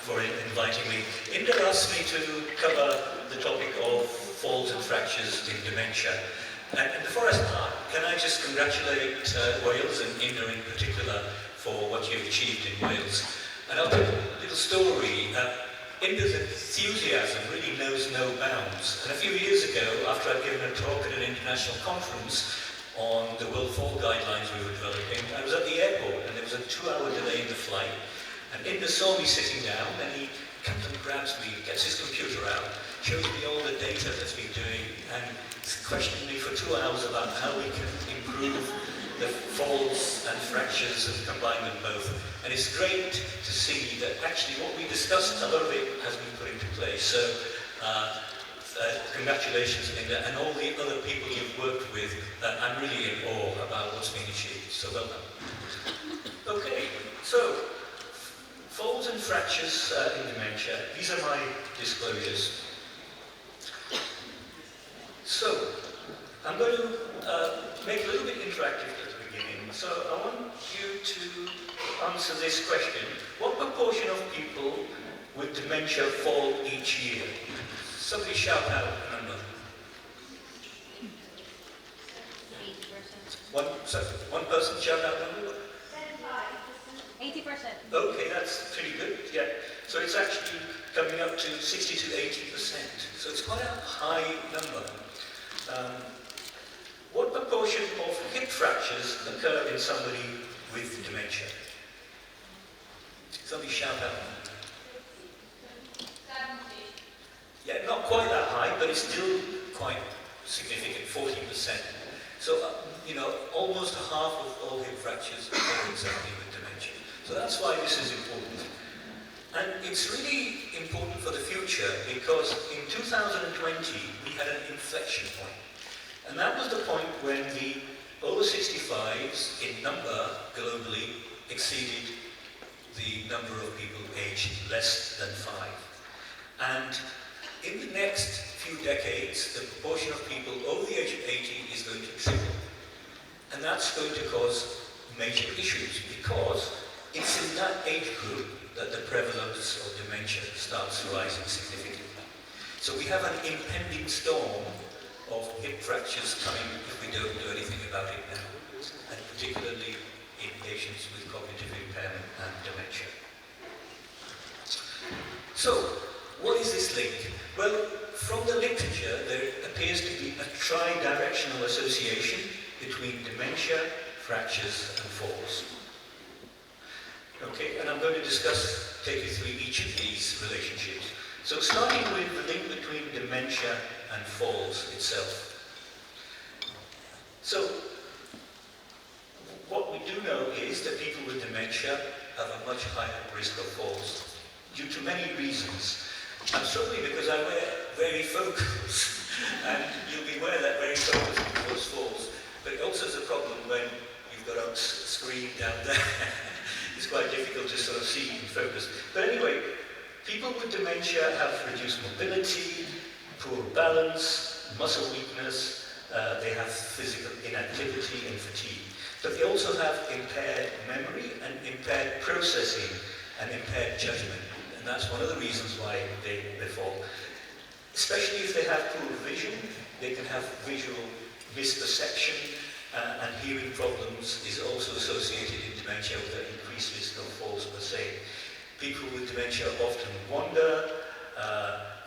for inviting me. Inder asked me to cover the topic of falls and fractures in dementia. And before I start, can I just congratulate Wales and Inder in particular for what you've achieved in Wales. And I'll tell you a little story. Inder's enthusiasm really knows no bounds. And a few years ago, after I'd given a talk at an international conference on the World Fall Guidelines we were developing, I was at the airport and there was a 2-hour delay in the flight. And Inder saw me sitting down and he comes and grabs me, gets his computer out, shows me all the data that's been doing, and he's questioning me for 2 hours about how we can improve the falls and fractures and combine them both. And it's great to see that actually what we discussed, a lot of it has been put into place. So congratulations, Linda, and all the other people you've worked with. I'm really in awe about what's been achieved, so well done. Okay, so falls and fractures in dementia. These are my disclosures. So, I'm going to make it a little bit interactive at the beginning. So I want you to answer this question. What proportion of people with dementia fall each year? Somebody shout out a number. 80%. One person shout out a number? 80%. Okay, that's pretty good, yeah. So it's actually coming up to 60 to 80%. So it's quite a high number. What proportion of hip fractures occur in somebody with dementia? Somebody shout out. 70. Yeah, not quite that high, but it's still quite significant, 40%. So, almost half of all hip fractures occur in somebody with dementia. So that's why this is important. And it's really important for the future because in 2020 we had an inflection point. And that was the point when the over 65s in number globally exceeded the number of people aged less than 5. And in the next few decades, the proportion of people over the age of 80 is going to triple. And that's going to cause major issues because it's in that age group that the prevalence of dementia starts rising significantly. So we have an impending storm of hip fractures coming if we don't do anything about it now, and particularly in patients with cognitive impairment and dementia. So, what is this link? Well, from the literature, there appears to be a tri-directional association between dementia, fractures, and falls. Okay, and I'm going to take you through each of these relationships. So starting with the link between dementia and falls itself. So, what we do know is that people with dementia have a much higher risk of falls due to many reasons. I'm struggling because I wear varifocals, and you'll be aware that varifocals can cause falls, but it also is a problem when you've got a screen down there. It's quite difficult to sort of see and focus. But anyway, people with dementia have reduced mobility, poor balance, muscle weakness, they have physical inactivity and fatigue. But they also have impaired memory and impaired processing and impaired judgment. And that's one of the reasons why they fall. Especially if they have poor vision, they can have visual misperception, and hearing problems is also associated in dementia with an increased risk of falls per se. People with dementia often wander,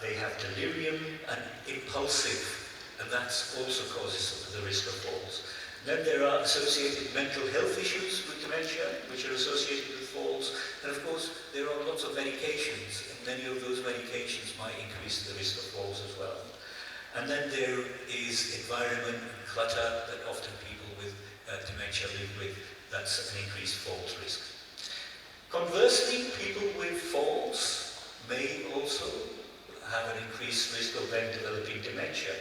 they have delirium and impulsive, and that also causes the risk of falls. Then there are associated mental health issues with dementia, which are associated with falls, and of course there are lots of medications, and many of those medications might increase the risk of falls as well. And then there is environment and clutter that often people with dementia live with. That's an increased falls risk. Conversely, people with falls may also have an increased risk of then developing dementia.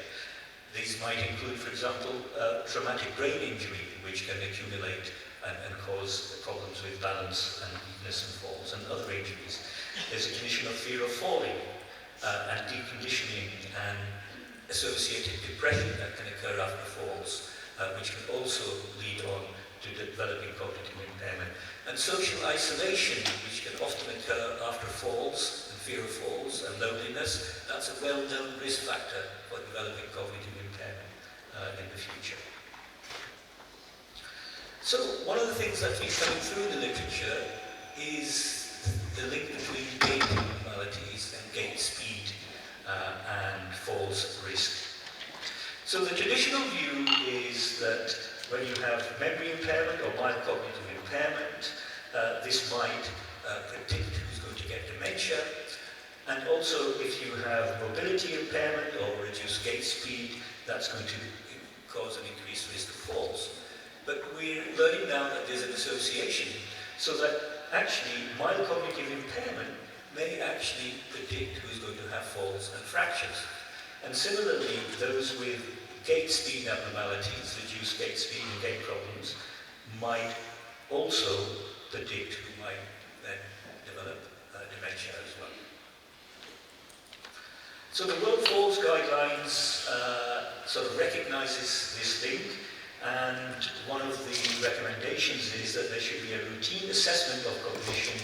These might include, for example, traumatic brain injury, which can accumulate and cause problems with balance and weakness and falls, and other injuries. There's a condition of fear of falling and deconditioning and associated depression that can occur after falls, which can also lead on to developing cognitive impairment. And social isolation, which can often occur after falls, and fear of falls, and loneliness. That's a well-known risk factor for developing cognitive impairment in the future. So one of the things that's been coming through in the literature is the link between gait abnormalities and gait speed and falls risk. So the traditional view is that when you have memory impairment or mild cognitive impairment, this might predict who's going to get dementia. And also if you have mobility impairment or reduced gait speed, that's going to cause an increased risk of falls. But we're learning now that there's an association, so that actually mild cognitive impairment may actually predict who's going to have falls and fractures. And similarly, those with gait speed abnormalities, reduced gait speed and gait problems, might also predict who might then develop dementia as well. So the World Falls Guidelines sort of recognizes this link, and one of the recommendations is that there should be a routine assessment of cognition,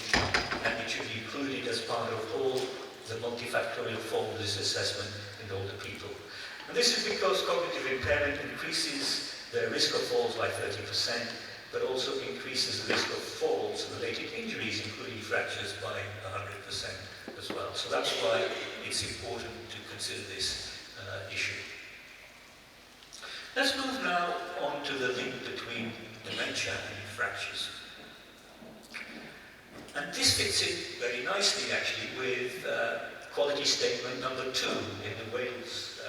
and it should be included as part of all the multifactorial formal risk assessment in older people. And this is because cognitive impairment increases the risk of falls by 30%, but also increases the risk of falls and related injuries, including fractures, by 100% as well. So that's why it's important to consider this issue. Let's move now on to the link between dementia and fractures. And this fits in very nicely, actually, with quality statement number 2 in the Wales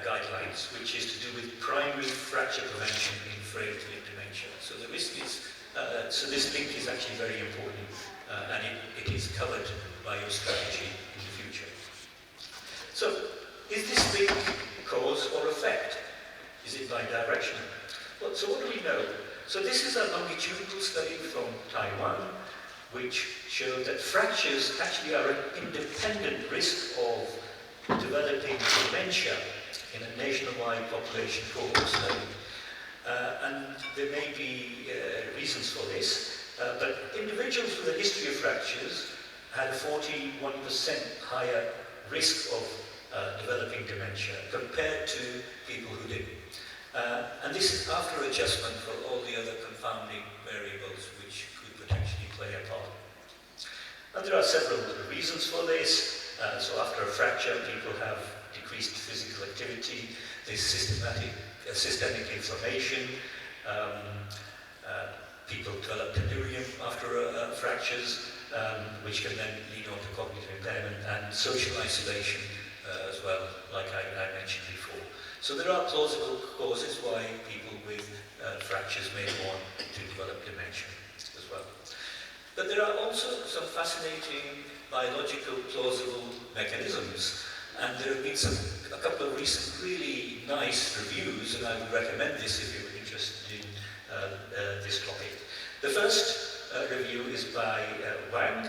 guidelines, which is to do with primary fracture prevention in frailty and dementia. So the risk is, so this link is actually very important, and it is covered by your strategy in the future. So, is this link cause or effect? Is it bidirectional? Well, so what do we know? So this is a longitudinal study from Taiwan, which showed that fractures actually are an independent risk of developing dementia in a nationwide population cohort study. And there may be reasons for this, but individuals with a history of fractures had a 41% higher risk of developing dementia compared to people who didn't. And this is after adjustment for all the other confounding variables which could potentially play a part. And there are several reasons for this. So after a fracture, people have decreased physical activity, there's systemic inflammation, people develop delirium after fractures, which can then lead on to cognitive impairment, and social isolation as well, like I mentioned before. So there are plausible causes why people with fractures may want to develop dementia as well. But there are also some fascinating biological plausible mechanisms, and there have been a couple of recent really nice reviews, and I would recommend this if you're interested in this topic. The first review is by Wang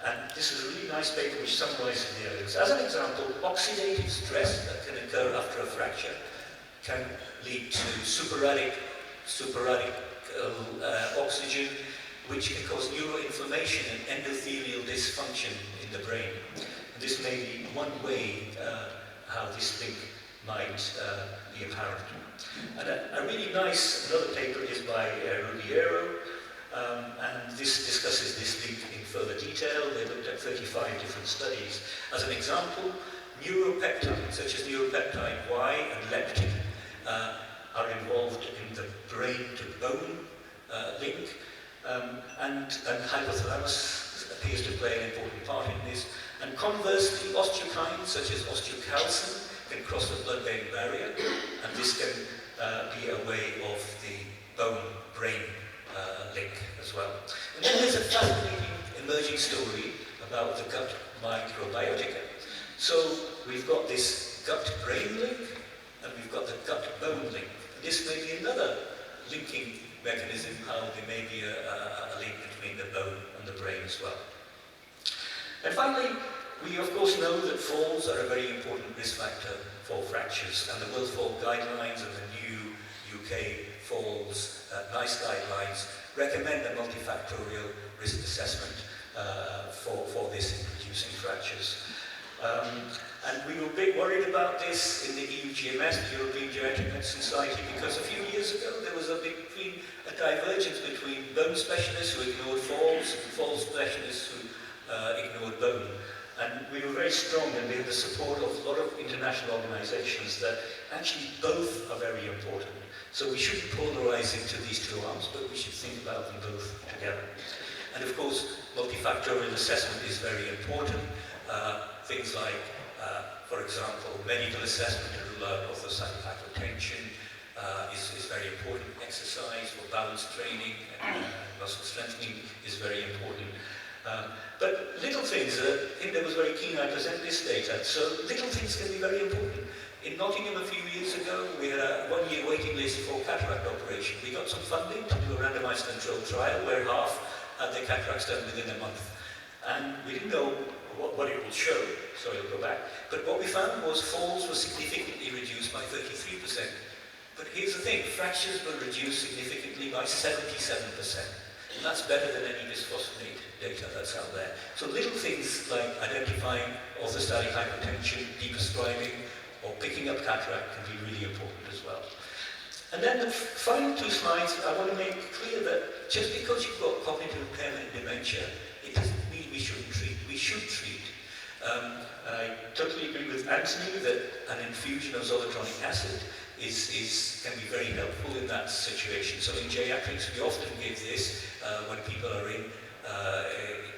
and this is a really nice paper which summarizes the evidence. As an example, oxidative stress that can occur after a fracture can lead to subarachnoid oxygen, which can cause neuroinflammation and endothelial dysfunction in the brain. And this may be one way how this link might be apparent. And a really nice, another paper is by Ruggiero, and this discusses this link in further detail. They looked at 35 different studies. As an example, neuropeptides such as neuropeptide Y and leptin are involved in the brain-to-bone link, and hypothalamus appears to play an important part in this. And conversely, osteokines such as osteocalcin can cross the blood-brain barrier, and this can be a way of the bone-brain link as well. And then there's a fascinating emerging story about the gut microbiotica. So we've got this gut-brain link, and we've got the gut-bone link. And this may be another linking mechanism, how there may be a link between the bone and the brain as well. And finally, we of course know that falls are a very important risk factor for fractures, and the World Fall Guidelines and the new UK falls, NICE guidelines, recommend a multifactorial risk assessment for this in reducing fractures. And we were a bit worried about this in the EU GMS, the European Geriatric Medicine Society, because a few years ago there was a divergence between bone specialists who ignored falls and fall specialists who ignored bone. And we were very strong, and we had the support of a lot of international organizations that actually both are very important. So we shouldn't polarize into these two arms, but we should think about them both together. And of course, multifactorial assessment is very important. Things like, for example, medical assessment to rule out orthostatic hypotension is very important. Exercise for balance training and muscle strengthening is very important. But little things, Hinda was very keen I present this data, so little things can be very important. In Nottingham a few years ago, we had a one-year waiting list for cataract operation. We got some funding to do a randomized controlled trial where half had their cataracts done within a month. And we didn't know what it would show, so I'll go back. But what we found was falls were significantly reduced by 33%. But here's the thing, fractures were reduced significantly by 77%. And that's better than any bisphosphonate data that's out there. So little things like identifying orthostatic hypotension, deprescribing, or picking up cataract can be really important as well. And then the final two slides, I want to make clear that just because you've got cognitive impairment and dementia, it doesn't mean we shouldn't treat. We should treat. And I totally agree with Anthony that an infusion of zoledronic acid can be very helpful in that situation. So in geriatrics, we often give this when people are in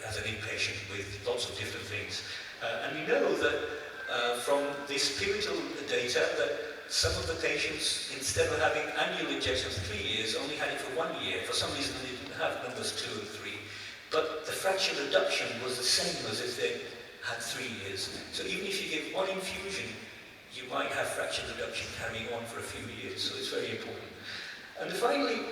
as an inpatient with lots of different things. And we know that from this pivotal data that some of the patients, instead of having annual injections for 3 years, only had it for 1 year. For some reason, they didn't have numbers 2 and 3. But the fracture reduction was the same as if they had 3 years. So even if you give one infusion, you might have fracture reduction carrying on for a few years. So it's very important. And finally,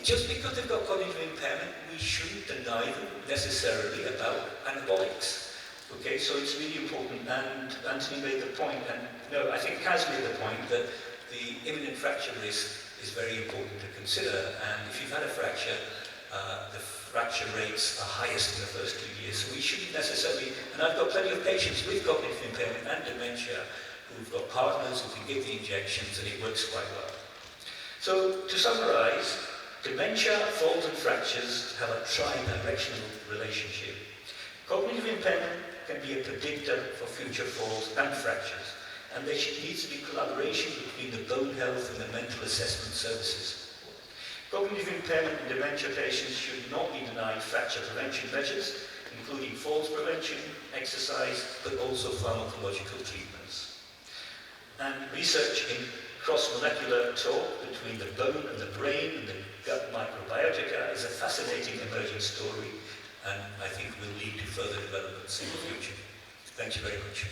just because they've got cognitive impairment, we shouldn't deny them necessarily about anabolics. Okay, so it's really important, and Anthony made the point, and no, I think Kaz made the point that the imminent fracture risk is very important to consider, and if you've had a fracture, the fracture rates are highest in the first 2 years, so we shouldn't necessarily, and I've got plenty of patients with cognitive impairment and dementia who've got partners who can give the injections, and it works quite well. So, to summarize, dementia, falls and fractures have a tri-directional relationship. Cognitive impairment can be a predictor for future falls and fractures, and there needs to be collaboration between the bone health and the mental assessment services. Cognitive impairment in dementia patients should not be denied fracture prevention measures, including falls prevention, exercise, but also pharmacological treatments. And research in cross-molecular talk between the bone and the brain and the gut microbiota is a fascinating emerging story, and I think will lead to further developments in the future. Thank you very much.